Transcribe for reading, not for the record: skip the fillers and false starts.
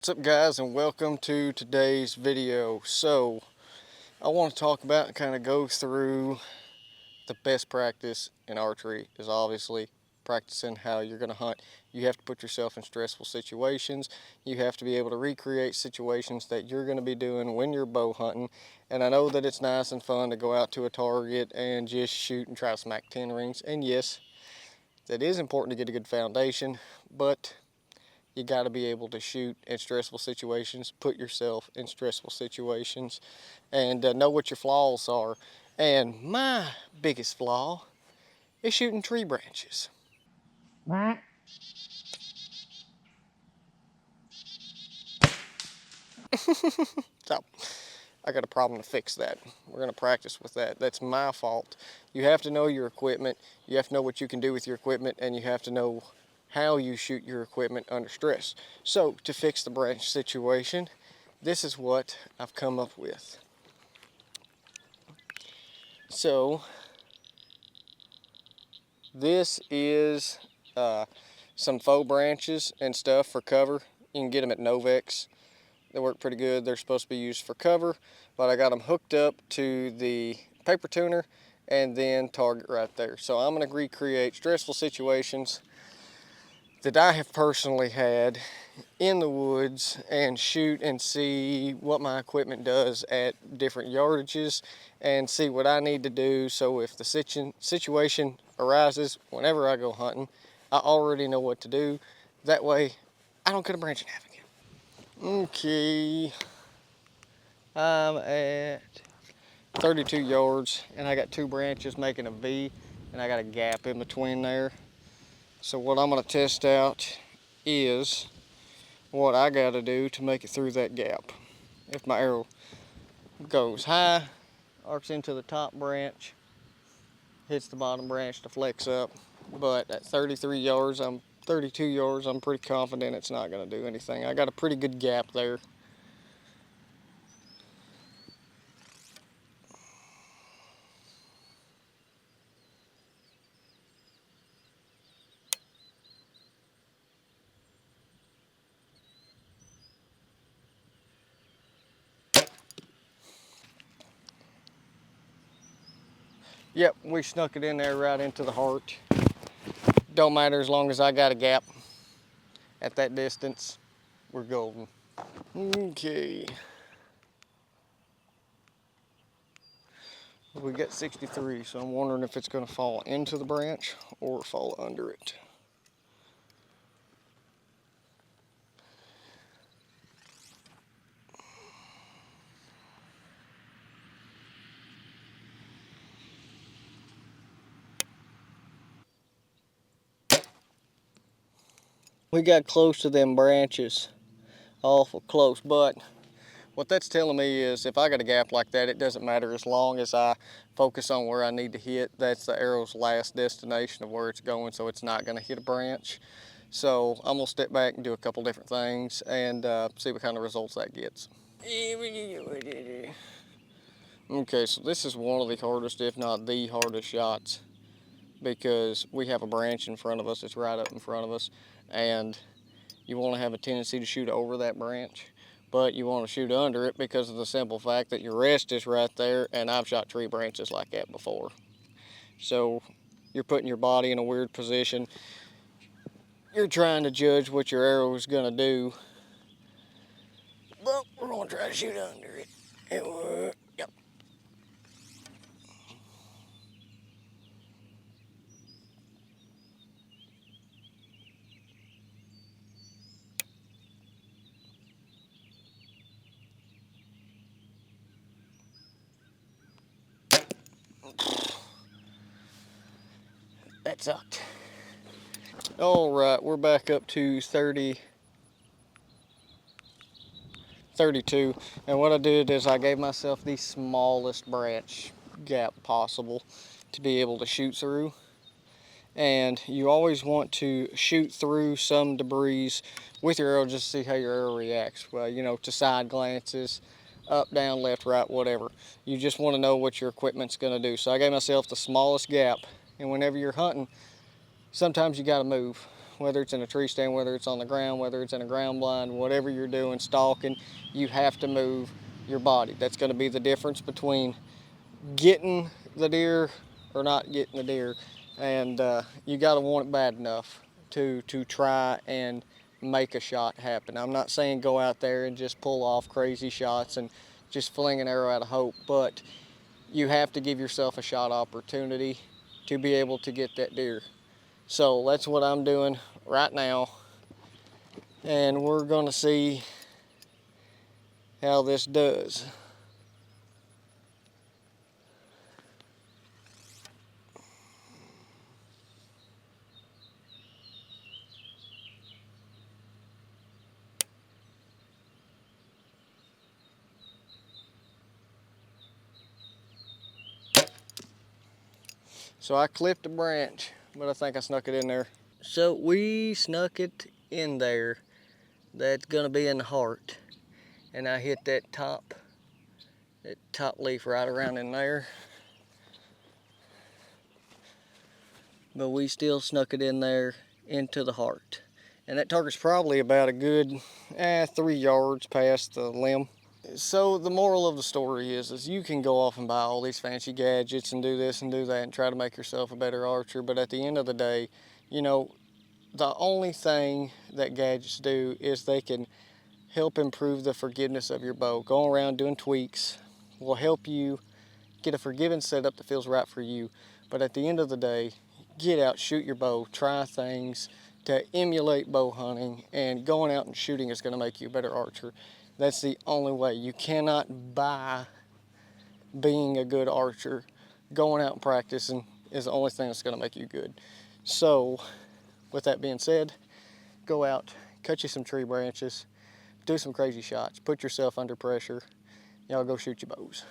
What's up guys, and welcome to today's video. So I want to talk about and kind of go through the best practice in archery is obviously practicing how you're going to hunt. You have to put yourself in stressful situations. You have to be able to recreate situations that you're going to be doing when you're bow hunting. And I know that it's nice and fun to go out to a target and just shoot and try to smack 10 rings. And yes, that is important to get a good foundation, but you got to be able to shoot in stressful situations, put yourself in stressful situations, and know what your flaws are. And my biggest flaw is shooting tree branches. So I got a problem to fix that. We're going to practice with that. That's my fault. You have to know your equipment. You have to know what you can do with your equipment, and you have to know how you shoot your equipment under stress. So to fix the branch situation, this is what I've come up with. So this is some faux branches and stuff for cover. You can get them at Novex. They work pretty good. They're supposed to be used for cover, but I got them hooked up to the paper tuner and then target right there. So I'm going to recreate stressful situations that I have personally had in the woods and shoot and see what my equipment does at different yardages and see what I need to do, so if the situation arises whenever I go hunting, I already know what to do. That way I don't cut a branch in half again. Okay, I'm at 32 yards and I got two branches making a V and I got a gap in between there. So what I'm going to test out is what I got to do to make it through that gap. If my arrow goes high, arcs into the top branch, hits the bottom branch to flex up, but at 32 yards, I'm pretty confident it's not going to do anything. I got a pretty good gap there. Yep, we snuck it in there right into the heart. Don't matter as long as I got a gap at that distance, we're golden. Okay. We got 63, so I'm wondering if it's going to fall into the branch or fall under it. We got close to them branches, awful close, but what that's telling me is if I got a gap like that, it doesn't matter as long as I focus on where I need to hit. That's the arrow's last destination of where it's going, so it's not going to hit a branch. So I'm going to step back and do a couple different things and see what kind of results that gets. Okay, so this is one of the hardest, if not the hardest shots, because we have a branch in front of us. It's right up in front of us, and you want to have a tendency to shoot over that branch, but you want to shoot under it because of the simple fact that your rest is right there, and I've shot tree branches like that before. So you're putting your body in a weird position. You're trying to judge what your arrow is going to do, but we're going to try to shoot under it. Yep. That sucked. All right, we're back up to 32, and what I did is I gave myself the smallest branch gap possible to be able to shoot through. And you always want to shoot through some debris with your arrow just to see how your arrow reacts. Well, you know, to side glances, up, down, left, right, whatever. You just want to know what your equipment's going to do. So I gave myself the smallest gap, and whenever you're hunting, sometimes you got to move. whether it's in a tree stand, whether it's on the ground, whether it's in a ground blind, whatever you're doing, stalking, you have to move your body. That's going to be the difference between getting the deer or not getting the deer. And you got to want it bad enough to try and make a shot happen. I'm not saying go out there and just pull off crazy shots and just fling an arrow out of hope, but you have to give yourself a shot opportunity to be able to get that deer. So that's what I'm doing right now, and we're gonna see how this does. So I clipped a branch, but I think I snuck it in there. So we snuck it in there. That's gonna be in the heart. And I hit that top leaf right around in there. But we still snuck it in there into the heart. And that target's probably about a good 3 yards past the limb. So the moral of the story is you can go off and buy all these fancy gadgets and do this and do that and try to make yourself a better archer, but at the end of the day, you know, the only thing that gadgets do is they can help improve the forgiveness of your bow. Going around doing tweaks will help you get a forgiving setup that feels right for you, but at the end of the day, get out, shoot your bow, try things to emulate bow hunting, and going out and shooting is going to make you a better archer. That's the only way. You cannot buy being a good archer. Going out and practicing is the only thing that's going to make you good. So, with that being said, go out, cut you some tree branches, do some crazy shots, put yourself under pressure. Y'all go shoot your bows.